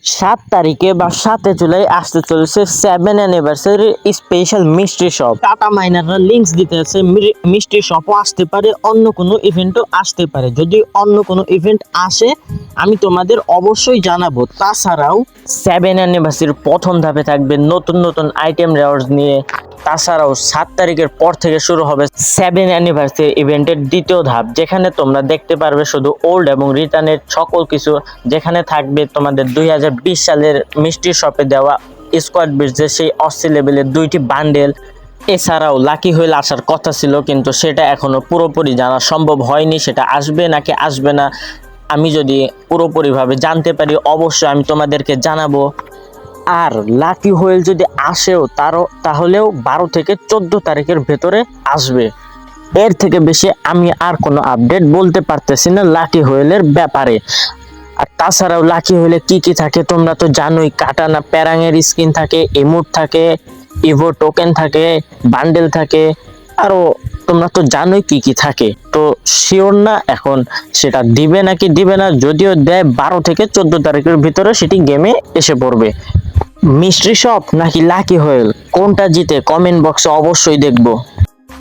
7 তারিখে বা 7 জুলাই আসতে চলেছে 7 অ্যানিভার্সারি স্পেশাল মিস্ট্রি শপ। টাটা মাইনাররা লিঙ্কস দিতে আছে, মিস্ট্রি শপও আসতে পারে, অন্য কোনো ইভেন্টও আসতে পারে। যদি অন্য কোনো ইভেন্ট আসে আমি তোমাদের অবশ্যই জানাবো। তাছাড়াও 7 অ্যানিভার্সারির প্রথম ধাপে থাকবে নতুন নতুন আইটেম রেওয়ার্ডস নিয়ে। তাছাড়াও 7 তারিখের পর থেকে শুরু হবে 7 অ্যানিভার্সারি ইভেন্টের দ্বিতীয় ধাপ, যেখানে তোমরা দেখতে পারবে শুধু ওল্ড এবং রিটার্নের সকল কিছু, যেখানে থাকবে তোমাদের 2020 সালের মিষ্টি শপে দেওয়া স্কোয়াড বিটসের সেই অস্থি লেভেলের 2টি বান্ডেল। এছাড়াও লাকি হুইল আসার কথা ছিল, কিন্তু সেটা এখনো পুরোপুরি জানা সম্ভব হয়নি। সেটা আসবে নাকি আসবে না আমি যদি পুরোপুরিভাবে জানতে পারি অবশ্যই আমি তোমাদেরকে জানাবো। আর লাকি হুইল যদি আসেও তাহলেও 12 থেকে 14 তারিখের ভেতরে আসবে। এর থেকে বেশি আমি আর কোনো আপডেট বলতে পারতেছি না লাকি হুইলের ব্যাপারে। আর তাছাড়াও লাকি হুইলে কি কি থাকে তোমরা তো জানোই। কাটানা প্যারাঙের স্কিন থাকে, ইমোট থাকে, ইভো টোকেন থাকে, বান্ডেল থাকে, আরো তোমরা তো জানোই কি কি থাকে। তো শিওর না এখন সেটা দিবে নাকি দিবে না, যদিও দেয় 12 থেকে 14 তারিখের ভিতরে সেটি গেমে এসে পড়বে। মিস্ট্রি শপ নাকি লাকি হুইল, কোনটা জিতে কমেন্ট বক্সে অবশ্যই দেখবো।